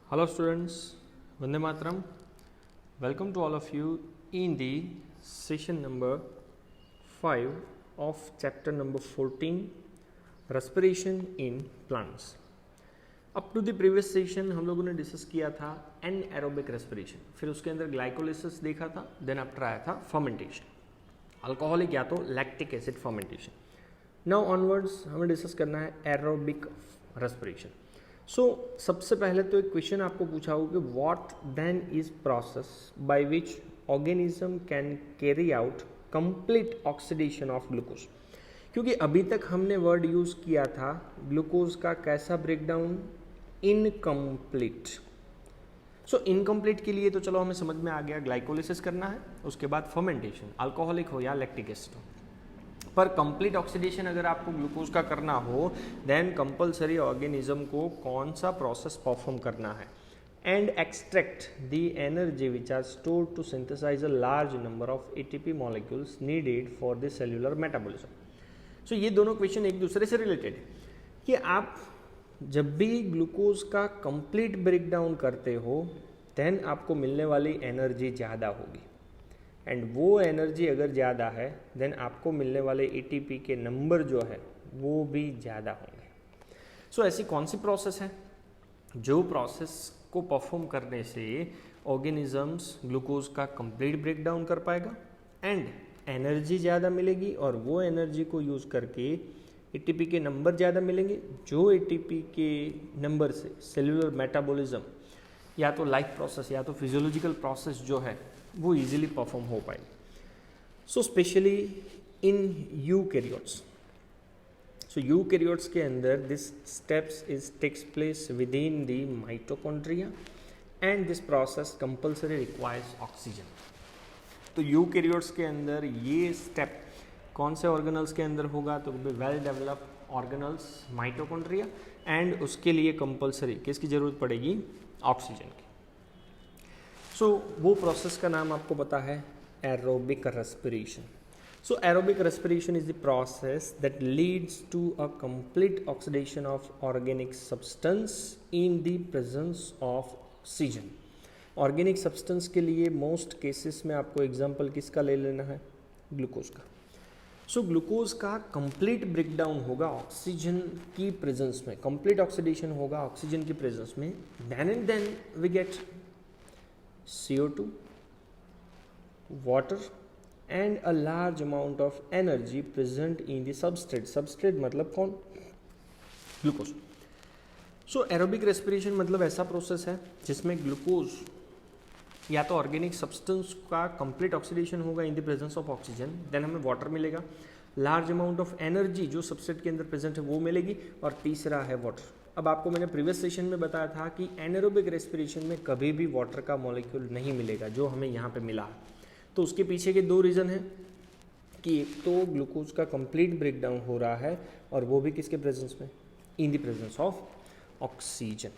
Hello students, Vande Mataram. Welcome to all of you in the session number 5 of chapter number 14 respiration in plants. Up to the previous session हम लोगों ने discuss किया था anaerobic respiration, फिर उसके अंदर glycolysis देखा था, देन आफ्टर आया था फर्मेंटेशन, अल्कोहलिक या तो lactic acid fermentation. Now onwards हमें डिस्कस करना है एरोबिक रेस्पिरेशन. सो सबसे पहले तो एक क्वेश्चन आपको पूछा होगा कि what then is process by which organism can carry out complete oxidation of glucose. क्योंकि अभी तक हमने वर्ड यूज किया था ग्लूकोज का कैसा ब्रेकडाउन, इनकम्प्लीट. सो इनकम्प्लीट के लिए तो चलो हमें समझ में आ गया, ग्लाइकोलिसिस करना है, उसके बाद फर्मेंटेशन, अल्कोहलिक हो या लैक्टिक एसिड हो. पर कंप्लीट ऑक्सीडेशन अगर आपको ग्लूकोज का करना हो देन कंपलसरी ऑर्गेनिज्म को कौन सा प्रोसेस परफॉर्म करना है, and extract the energy which are stored to synthesise a large number of ATP molecules needed for the cellular metabolism. So ये दोनों क्वेश्चन एक दूसरे से रिलेटेड है कि आप जब भी ग्लूकोज का कंप्लीट ब्रेकडाउन करते हो देन आपको मिलने वाली एनर्जी ज़्यादा होगी, एंड वो एनर्जी अगर ज़्यादा है देन आपको मिलने वाले एटीपी के नंबर जो है वो भी ज़्यादा होंगे. सो ऐसी कौन सी प्रोसेस है जो प्रोसेस को परफॉर्म करने से ऑर्गेनिजम्स ग्लूकोज का कंप्लीट ब्रेकडाउन कर पाएगा एंड एनर्जी ज़्यादा मिलेगी, और वो एनर्जी को यूज़ करके एटीपी के नंबर ज़्यादा मिलेंगे, जो एटीपी के नंबर से सेल्यूलर मेटाबॉलिज्म या तो लाइफ प्रोसेस या तो फिजियोलॉजिकल प्रोसेस जो है वो इजीली परफॉर्म हो पाए. So specially in eukaryotes. So eukaryotes के अंदर this steps is takes place within the mitochondria and this process compulsory requires oxygen. तो यूकैरियोट्स के अंदर ये स्टेप कौन से ऑर्गेनल्स के अंदर होगा, तो well developed organelles mitochondria, and उसके लिए कंपल्सरी किसकी ज़रूरत पड़ेगी, ऑक्सीजन की. सो वो प्रोसेस का नाम आपको पता है aerobic respiration. So aerobic respiration is the process that leads to a complete oxidation of organic substance in the presence of oxygen. Organic substance के लिए मोस्ट केसेस में आपको एग्जांपल किसका ले लेना है, ग्लूकोज का. सो ग्लूकोज का कंप्लीट ब्रेकडाउन होगा ऑक्सीजन की प्रेजेंस में, कंप्लीट ऑक्सीडेशन होगा ऑक्सीजन की प्रेजेंस में, then and then we get CO2, water and a large amount of energy present in the substrate. Substrate मतलब कौन, ग्लूकोज. सो एरोबिक रेस्पिरेशन मतलब ऐसा प्रोसेस है जिसमें ग्लूकोज या तो ऑर्गेनिक सब्सटेंस का कंप्लीट ऑक्सीडेशन होगा in the presence of oxygen, then हमें वाटर मिलेगा, लार्ज अमाउंट ऑफ एनर्जी जो सबस्ट्रेट के अंदर प्रेजेंट है वो मिलेगी, और तीसरा है वाटर. अब आपको मैंने प्रीवियस सेशन में बताया था कि एनारोबिक रेस्पिरेशन में कभी भी वाटर का मॉलिक्यूल नहीं मिलेगा जो हमें यहाँ पे मिला. तो उसके पीछे के दो रीज़न हैं कि एक तो ग्लूकोज का कंप्लीट ब्रेकडाउन हो रहा है और वो भी किसके प्रेजेंस में, in the presence of oxygen.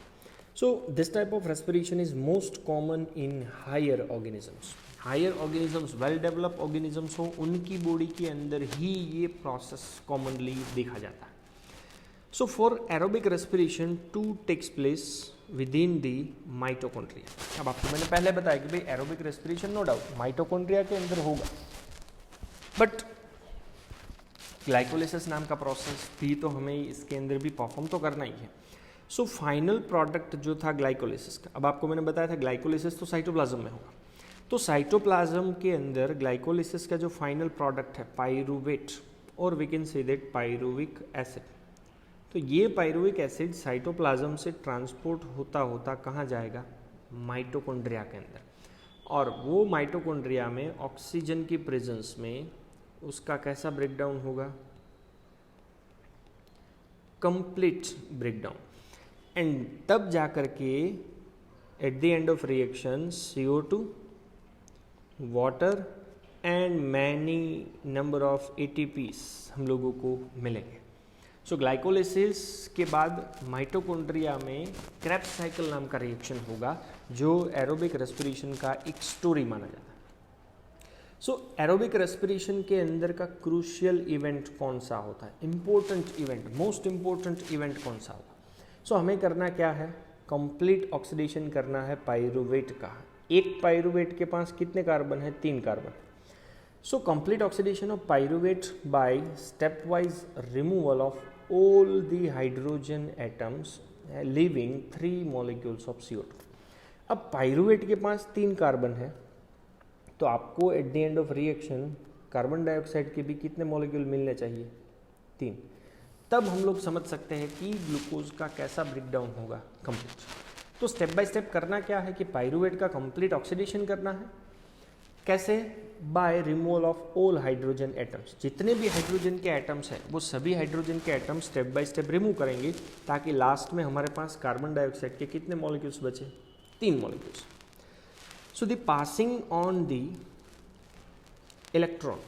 So this type of respiration is most common in higher organisms. Higher organisms, well developed organisms हो, उनकी बॉडी के अंदर ही ये प्रोसेस कॉमनली देखा जाता है. So for aerobic respiration to takes place within the mitochondria. अब आपको मैंने पहले बताया कि भाई aerobic respiration no doubt mitochondria के अंदर होगा, बट ग्लाइकोलिसिस नाम का प्रोसेस भी तो हमें इसके अंदर भी परफॉर्म तो करना ही है. सो फाइनल प्रोडक्ट जो था ग्लाइकोलिसिस का, अब आपको मैंने बताया था ग्लाइकोलिसिस तो साइटोप्लाज्म में होगा, तो साइटोप्लाज्म के अंदर ग्लाइकोलिसिस का जो फाइनल प्रोडक्ट है पाइरूवेट, और we can say that pyruvic acid. तो ये पाइरुविक एसिड साइटोप्लाज्म से ट्रांसपोर्ट होता होता कहाँ जाएगा, माइटोकॉन्ड्रिया के अंदर, और वो माइटोकॉन्ड्रिया में ऑक्सीजन की प्रेजेंस में उसका कैसा ब्रेकडाउन होगा, कंप्लीट ब्रेकडाउन, एंड तब जा कर के at the end of reaction CO2, water and many number of ATPs हम लोगों को मिलेंगे. सो ग्लाइकोलिसिस के बाद माइटोकॉन्ड्रिया में क्रेब्स साइकिल नाम का रिएक्शन होगा जो एरोबिक रेस्पिरेशन का एक स्टोरी माना जाता है. सो एरोबिक रेस्पिरेशन के अंदर का क्रूशियल इवेंट कौन सा होता है, important event, most important event कौन सा होगा. सो हमें करना क्या है, कंप्लीट ऑक्सीडेशन करना है पाइरुवेट का। एक पाइरुवेट के पास कितने कार्बन है? 3 carbon. So complete oxidation of pyruvate by step wise removal of all the hydrogen atoms leaving 3 molecules of CO2। अब पाइरुवेट के पास 3 कार्बन है, तो आपको at the end of reaction carbon dioxide के भी कितने मॉलिक्यूल मिलने चाहिए? 3। तब हम लोग समझ सकते हैं कि ग्लूकोज का कैसा ब्रेकडाउन होगा कंप्लीट। तो स्टेप बाय स्टेप करना क्या है कि पाइरुवेट का कंप्लीट ऑक्सीडेशन करना है। कैसे? By removal of all hydrogen atoms. जितने भी हाइड्रोजन के एटम्स हैं वो सभी हाइड्रोजन के atoms step by step remove करेंगे, ताकि लास्ट में हमारे पास कार्बन डाइऑक्साइड के कितने मॉलिक्यूल्स बचे? 3 molecules. So the passing on the electron,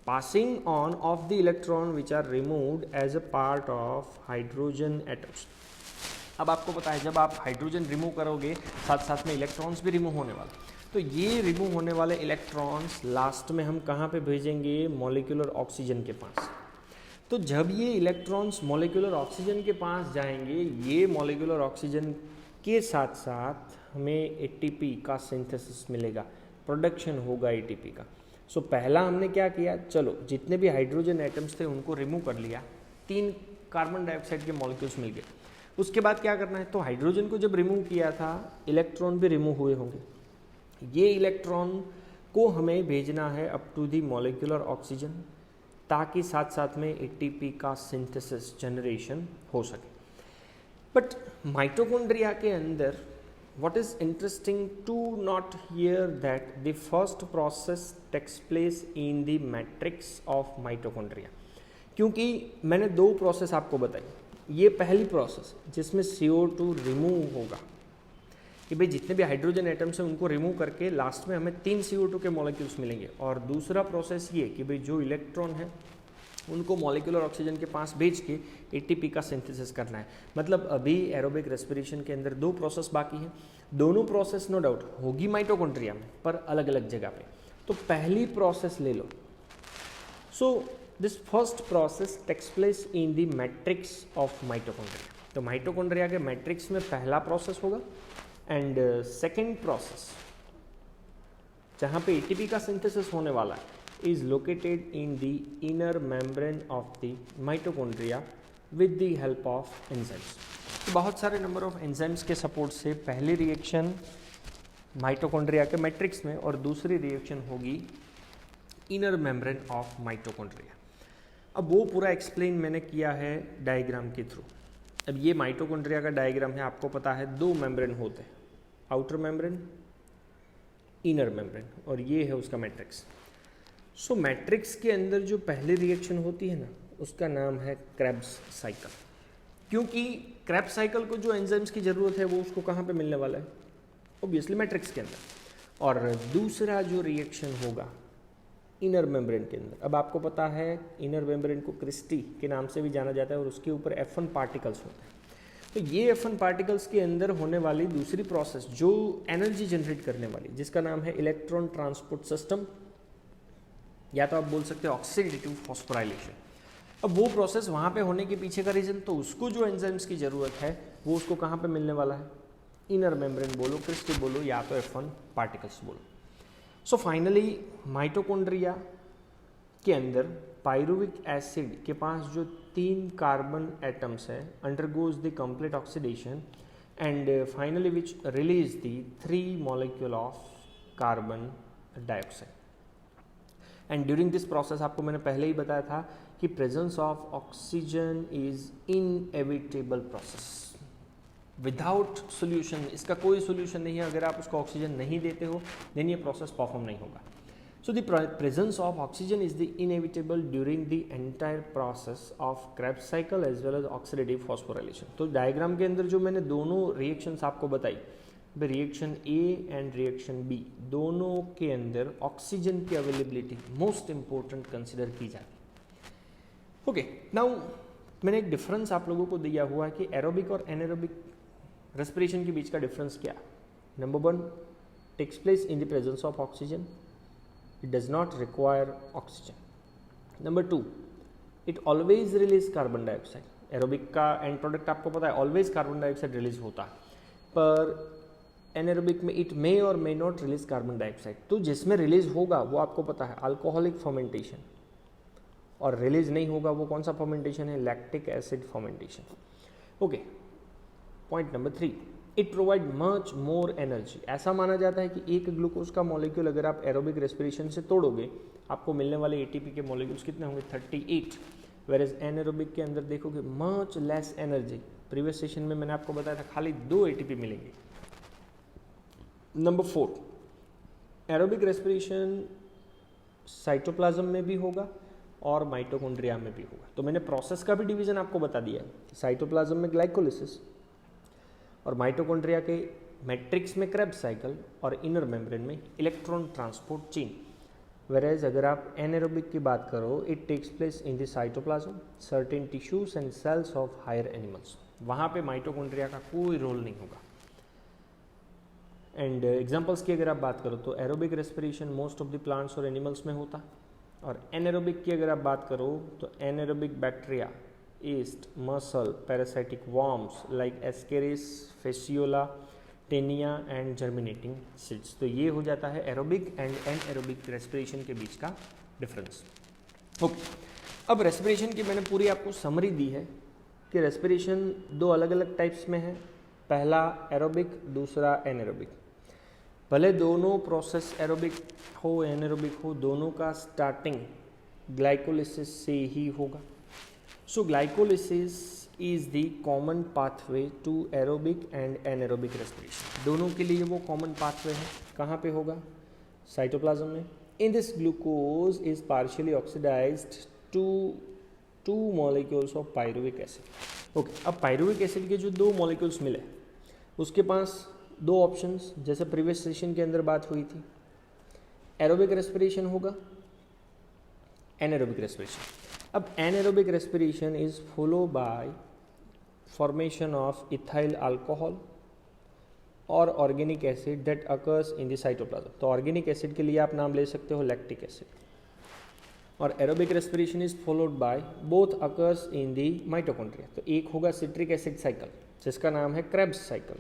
passing on of the electron which are removed as a part of hydrogen atoms। अब आपको पता है जब आप हाइड्रोजन रिमूव करोगे साथ साथ में इलेक्ट्रॉन्स भी रिमूव होने वाले, तो ये रिमूव होने वाले इलेक्ट्रॉन्स लास्ट में हम कहाँ पे भेजेंगे? मॉलिक्यूलर ऑक्सीजन के पास। तो जब ये इलेक्ट्रॉन्स मॉलिक्यूलर ऑक्सीजन के पास जाएंगे, ये मॉलिक्यूलर ऑक्सीजन के साथ साथ हमें ATP का सिंथेसिस मिलेगा, प्रोडक्शन होगा ATP का। सो पहला हमने क्या किया? चलो जितने भी हाइड्रोजन एटम्स थे उनको रिमूव कर लिया, 3 कार्बन डाइऑक्साइड के मॉलिक्यूल्स मिल गए। उसके बाद क्या करना है? तो हाइड्रोजन को जब रिमूव किया था, इलेक्ट्रॉन भी रिमूव हुए होंगे। ये इलेक्ट्रॉन को हमें भेजना है up to the molecular oxygen, ताकि साथ साथ में ATP का सिंथेसिस जनरेशन हो सके। बट माइटोकॉन्ड्रिया के अंदर what is interesting to note here that the first process takes place in the matrix of mitochondria। क्योंकि मैंने 2 प्रोसेस आपको बताई, ये पहली प्रोसेस जिसमें CO2 रिमूव होगा कि भाई जितने भी हाइड्रोजन एटम्स हैं उनको रिमूव करके लास्ट में हमें 3 CO2 के मॉलिक्यूल्स मिलेंगे। और दूसरा प्रोसेस ये कि भाई जो इलेक्ट्रॉन है उनको मॉलिक्यूलर ऑक्सीजन के पास भेज के ATP का सिंथेसिस करना है। मतलब अभी एरोबिक रेस्पिरेशन के अंदर 2 प्रोसेस बाकी हैं। दोनों प्रोसेस नो डाउट होगी माइटोकॉन्ड्रिया में, पर अलग अलग जगह पे। तो पहली प्रोसेस ले लो। So this first process takes place in the matrix of mitochondria. तो माइटोकॉन्ड्रिया के मैट्रिक्स में पहला प्रोसेस होगा, एंड सेकेंड प्रोसेस जहाँ पे ATP का सिंथेसिस होने वाला है is located in the inner membrane of the mitochondria with the help of enzymes। तो बहुत सारे नंबर ऑफ एंजाइम्स के सपोर्ट से पहली रिएक्शन माइटोकॉन्ड्रिया के मैट्रिक्स में और दूसरी रिएक्शन होगी इनर मेम्ब्रेन ऑफ माइटोकॉन्ड्रिया। अब वो पूरा एक्सप्लेन मैंने किया है डायग्राम के थ्रू। अब ये माइटोकॉन्ड्रिया का डायग्राम है, आपको पता है 2 मेम्ब्रेन होते हैं, आउटर मेम्ब्रेन, इनर मेम्ब्रेन, और ये है उसका मैट्रिक्स। सो मैट्रिक्स के अंदर जो पहली रिएक्शन होती है ना, उसका नाम है क्रेब्स साइकिल। क्योंकि क्रेब्स साइकिल को जो एंजाइम्स की ज़रूरत है वो उसको कहाँ पे मिलने वाला है? ऑब्वियसली मैट्रिक्स के अंदर। और दूसरा जो रिएक्शन होगा इनर मेम्ब्रेन के अंदर। अब आपको पता है इनर मेम्ब्रेन को क्रिस्टी के नाम से भी जाना जाता है, और उसके ऊपर F1 पार्टिकल्स होते हैं। तो ये F1 पार्टिकल्स के अंदर होने वाली दूसरी प्रोसेस जो एनर्जी जनरेट करने वाली, जिसका नाम है इलेक्ट्रॉन ट्रांसपोर्ट सिस्टम, या तो आप बोल सकते हैं ऑक्सीडेटिव फॉस्फोराइलेशन। अब वो प्रोसेस वहाँ पे होने के पीछे का रीज़न, तो उसको जो एंजाइम्स की ज़रूरत है वो उसको कहाँ पे मिलने वाला है? इनर मेम्ब्रेन बोलो, क्रिस्टी बोलो, या तो F1 पार्टिकल्स बोलो। सो फाइनली माइटोकॉन्ड्रिया के अंदर पाइरुविक एसिड के पास जो 3 कार्बन एटम्स हैं undergoes the complete oxidation and finally which release the 3 molecule of carbon dioxide. And during this process आपको मैंने पहले ही बताया था कि presence of oxygen is inevitable process without solution. इसका कोई सोल्यूशन नहीं है, अगर आप उसको ऑक्सीजन नहीं देते हो देन ये प्रोसेस परफॉर्म नहीं होगा। So the presence of oxygen is the inevitable during the entire process of Krebs cycle as well as oxidative phosphorylation. तो डायग्राम के अंदर जो मैंने दोनों रिएक्शंस आपको बताई, reaction A and reaction B, दोनों के अंदर ऑक्सीजन की अवेलेबिलिटी मोस्ट इंपॉर्टेंट कंसिडर की जाती है। ओके, नाउ मैंने एक डिफरेंस आप लोगों को दिया हुआ है कि एरोबिक और एनारोबिक रेस्पिरेशन के बीच का डिफरेंस क्या है। Number 1 takes place in the presence of oxygen, it does not require oxygen. Number 2 it always release carbon dioxide. Aerobic का एंड प्रोडक्ट आपको पता है ऑलवेज कार्बन डाइऑक्साइड रिलीज होता है। पर एनारोबिक में इट मे और may not release carbon dioxide. तो जिसमें रिलीज होगा वो आपको पता है अल्कोहलिक फर्मेंटेशन, और रिलीज नहीं होगा वो कौन सा फर्मेंटेशन है, lactic acid fermentation. Okay, point number 3, it provide much more energy. ऐसा माना जाता है कि एक ग्लूकोज का मॉलिक्यूल अगर आप एरोबिक रेस्पिरेशन से तोड़ोगे आपको मिलने वाले एटीपी के मॉलिक्यूल्स कितने होंगे, 38, वेरेज एनारोबिक के अंदर देखोगे much less energy. Previous session में मैंने आपको बताया था खाली 2 एटीपी मिलेंगे। नंबर 4, एरोबिक रेस्पिरेशन साइटोप्लाज्म में भी होगा और माइटोकॉन्ड्रिया में भी होगा। तो मैंने प्रोसेस का भी डिवीजन आपको बता दिया है, साइटोप्लाज्म में ग्लाइकोलिसिस और माइटोकॉन्ड्रिया के मैट्रिक्स में क्रेब्स साइकिल और इनर मेम्ब्रेन में इलेक्ट्रॉन ट्रांसपोर्ट चेन। वेरेज अगर आप एनारोबिक की बात करो, it takes place in the cytoplasm, certain tissues and cells of higher animals. वहाँ पे माइटोकॉन्ड्रिया का कोई रोल नहीं होगा। एंड एग्जांपल्स की अगर आप बात करो तो aerobic respiration most of the plants और एनिमल्स में होता, और एनारोबिक की अगर आप बात करो तो anaerobic bacteria, east, muscle, parasitic worms like Ascaris, Fasciola, Taenia and germinating seeds. तो ये हो जाता है एरोबिक एंड एनएरोबिक रेस्पिरेशन के बीच का डिफरेंस। ओके, अब रेस्पिरेशन की मैंने पूरी आपको समरी दी है कि रेस्पिरेशन 2 अलग अलग टाइप्स में है, पहला एरोबिक, दूसरा एनएरोबिक। भले दोनों प्रोसेस एरोबिक हो एनारोबिक हो, दोनों का स्टार्टिंग ग्लाइकोलिसिस से ही होगा। So glycolysis is the common pathway to aerobic and anaerobic respiration. दोनों के लिए वो कॉमन पाथवे है। कहाँ पे होगा, साइटोप्लाज्म में। In this glucose is partially oxidised to 2 molecules of pyruvic acid. Okay, अब पायरुविक एसिड के जो 2 मॉलिक्यूल्स मिले उसके पास 2 ऑप्शंस, जैसे प्रीवियस सेशन के अंदर बात हुई थी, एरोबिक रेस्पिरेशन होगा, एनारोबिक रेस्पिरेशन। अब anaerobic respiration is follow by formation of ethyl alcohol और organic acid that occurs in the cytoplasm. तो ऑर्गेनिक एसिड के लिए आप नाम ले सकते हो लैक्टिक एसिड, और aerobic respiration is followed by both occurs in the mitochondria. तो एक होगा सिट्रिक एसिड साइकिल जिसका नाम है क्रेब्स साइकिल,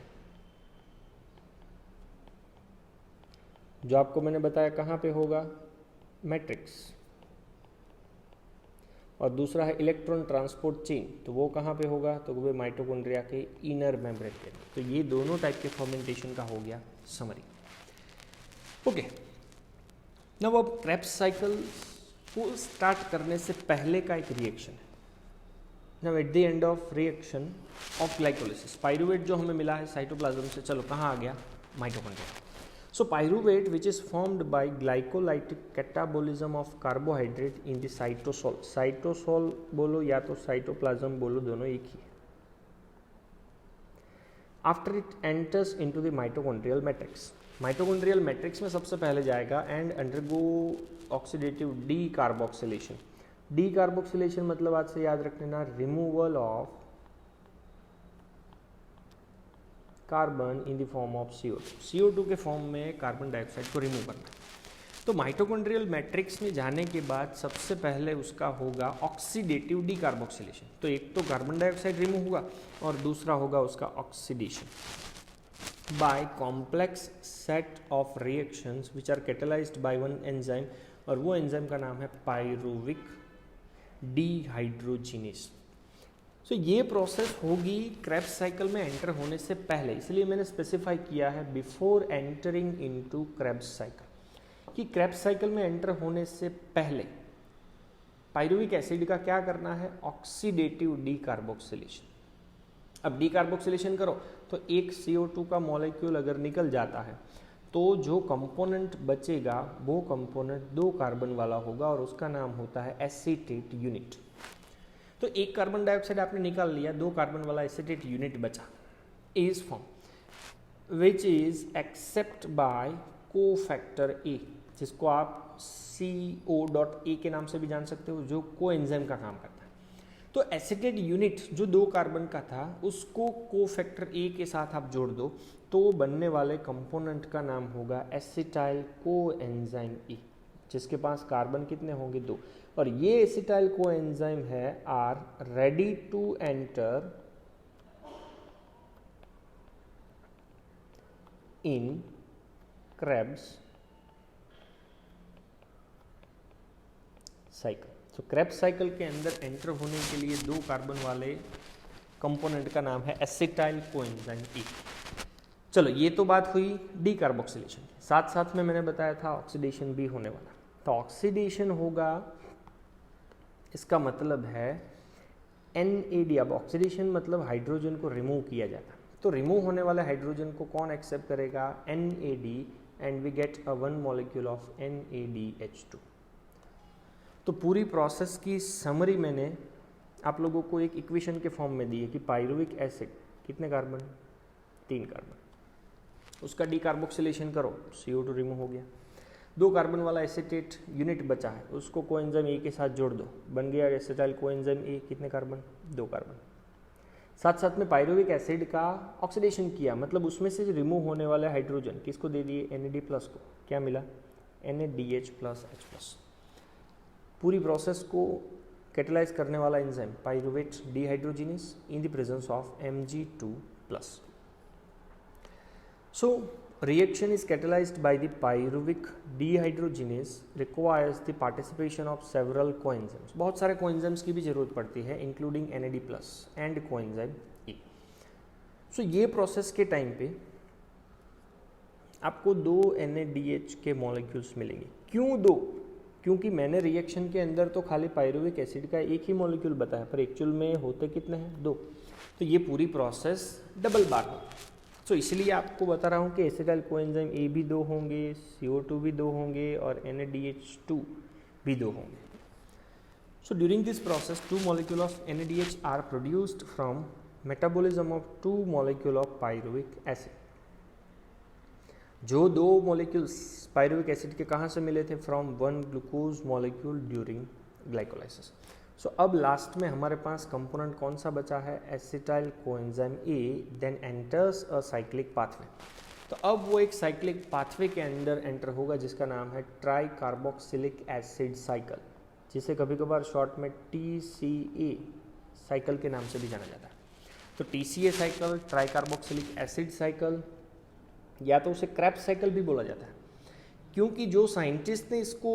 जो आपको मैंने बताया कहाँ पे होगा, मैट्रिक्स, और दूसरा है इलेक्ट्रॉन ट्रांसपोर्ट चेन। तो वो कहाँ पे होगा, तो वो माइटोकॉन्ड्रिया के इनर मेम्ब्रेन के। तो ये दोनों टाइप के फर्मेंटेशन का हो गया समरी। ओके, अब क्रेब्स साइकिल को स्टार्ट करने से पहले का एक रिएक्शन है। Now at the end of reaction of glycolysis, pyruvate जो हमें मिला है साइटोप्लाज्म से, चलो कहाँ आ गया, mitochondria. So pyruvate which is formed by glycolytic catabolism of carbohydrate in the cytosol. Cytosol बोलो या तो cytoplasm बोलो, दोनों एक ही है। After it enters into the mitochondrial matrix. Mitochondrial matrix में सबसे पहले जाएगा and undergo oxidative decarboxylation. Decarboxylation मतलब आज से याद रखना, removal of carbon in the form of CO2। CO2 के फॉर्म में कार्बन डाइऑक्साइड को रिमूव करना। तो माइटोकॉन्ड्रियल मैट्रिक्स में जाने के बाद सबसे पहले उसका होगा ऑक्सीडेटिव डीकार्बोक्सिलेशन। तो एक तो कार्बन डाइऑक्साइड रिमूव होगा और दूसरा होगा उसका oxidation by complex set of reactions which are catalysed by one enzyme, और वो एंजाइम का नाम है पायरुविक डिहाइड्रोजिनेस। तो ये प्रोसेस होगी क्रेब्स साइकिल में एंटर होने से पहले, इसलिए मैंने स्पेसिफाई किया है before entering into Krebs cycle, कि क्रेब्स साइकिल में एंटर होने से पहले पायरुविक एसिड का क्या करना है, ऑक्सीडेटिव डीकार्बोक्सिलेशन। अब डीकार्बोक्सिलेशन करो तो एक CO2 का मॉलिक्यूल अगर निकल जाता है तो जो कंपोनेंट बचेगा वो कंपोनेंट 2 कार्बन वाला होगा और उसका नाम होता है एसीटेट यूनिट। तो एक कार्बन डाइऑक्साइड आपने निकाल लिया, 2 कार्बन वाला एसीटेट यूनिट बचा, is form which is accept by cofactor A, जिसको आप CO.A के नाम से भी जान सकते हो, जो कोएंजाइम का काम करता है। तो एसीटेट यूनिट जो 2 कार्बन का था उसको कोफैक्टर ए के साथ आप जोड़ दो तो बनने वाले कंपोनेंट का नाम होगा एसिटाइल कोएंजाइम ए, जिसके पास कार्बन कितने होंगे, 2। और ये एसिटाइल कोएंजाइम है are ready to enter in Krebs cycle. तो क्रेब्स साइकिल के अंदर एंटर होने के लिए 2 कार्बन वाले कंपोनेंट का नाम है एसिटाइल कोएंजाइम ई। चलो ये तो बात हुई डी कार्बोक्सिलेशन की। साथ साथ में मैंने बताया था ऑक्सीडेशन भी होने वाला। तो ऑक्सीडेशन होगा, इसका मतलब है NAD। अब ऑक्सीडेशन मतलब हाइड्रोजन को रिमूव किया जाता है। तो रिमूव होने वाले हाइड्रोजन को कौन एक्सेप्ट करेगा? NAD, and we get a 1 molecule of NADH2। तो पूरी प्रोसेस की समरी मैंने आप लोगों को एक इक्वेशन के फॉर्म में दी है कि पायरुविक एसिड कितने कार्बन? 3 कार्बन। उसका डीकार्बोक्सिलेशन करो, CO2 रिमूव हो गया। 2 कार्बन वाला एसीटेट यूनिट बचा है, उसको कोएंजाइम ए के साथ जोड़ दो, बन गया एसिटाइल कोएंजाइम ए। कितने कार्बन? 2 कार्बन। साथ साथ में पायरुविक एसिड का ऑक्सीडेशन किया, मतलब उसमें से रिमूव होने वाले हाइड्रोजन किसको दे दिए? NAD प्लस को। क्या मिला? NADH plus H plus. पूरी प्रोसेस को कैटेलाइज करने वाला enzyme pyruvate dehydrogenase in the presence of Mg2 plus. So reaction is catalyzed by the pyruvic dehydrogenase requires the participation of several coenzymes। बहुत सारे coenzymes की भी जरूरत पड़ती है including NAD plus and coenzyme E। So ये process के time पे आपको 2 NADH के मॉलिक्यूल्स मिलेंगे। क्यों 2? क्योंकि मैंने रिएक्शन के अंदर तो खाली पायरुविक एसिड का एक ही मॉलिक्यूल बताया, पर एक्चुअल में होते कितने हैं? 2। तो ये पूरी प्रोसेस डबल बार हो। तो इसलिए आपको बता रहा हूँ कि एसिटाइल कोएंजाइम ए भी 2 होंगे, CO2 भी 2 होंगे और NADH2 भी 2 होंगे। So during this process 2 molecule of NADH are produced from metabolism of 2 molecule of pyruvic acid. जो 2 मॉलिक्यूल्स पायरुविक एसिड के कहाँ से मिले थे? From 1 glucose molecule during glycolysis. So अब लास्ट में हमारे पास कंपोनेंट कौन सा बचा है? Acetyl coenzyme A then enters a cyclic pathway. तो अब वो एक साइक्लिक पाथवे के अंदर एंटर होगा जिसका नाम है ट्राई कार्बोक्सिलिक एसिड साइकिल, जिसे कभी कभार शॉर्ट में TCA साइकिल के नाम से भी जाना जाता है। तो TCA cycle, tricarboxylic acid cycle, या तो उसे क्रेब्स साइकिल भी बोला जाता है, क्योंकि जो साइंटिस्ट ने इसको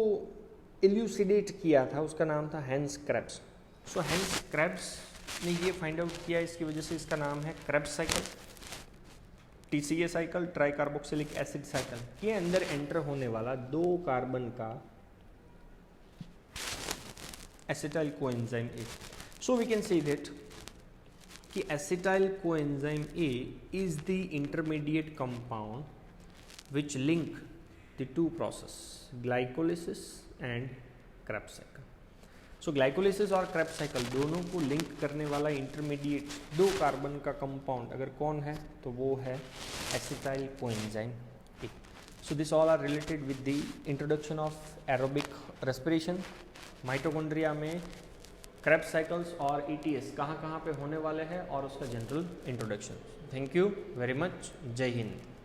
इल्यूसिडेट किया था उसका नाम था Hans Krebs. So Hans Krebs ने ये फाइंड आउट किया, इसकी वजह से इसका नाम है Krebs cycle. TCA cycle, tricarboxylic acid cycle के अंदर एंटर होने वाला 2 कार्बन का acetyl coenzyme A. So we can say that कि acetyl coenzyme A is the intermediate compound which link the 2 process glycolysis and Krebs cycle. So glycolysis और Krebs cycle दोनों को link करने वाला इंटरमीडिएट 2 कार्बन का compound अगर कौन है तो वो है acetyl coenzyme A. So this all are related with the introduction of aerobic respiration. Mitochondria में क्रेब्स साइकिल्स और ETS कहाँ कहाँ पे होने वाले हैं और उसका general introduction. Thank you very much. जय हिंद।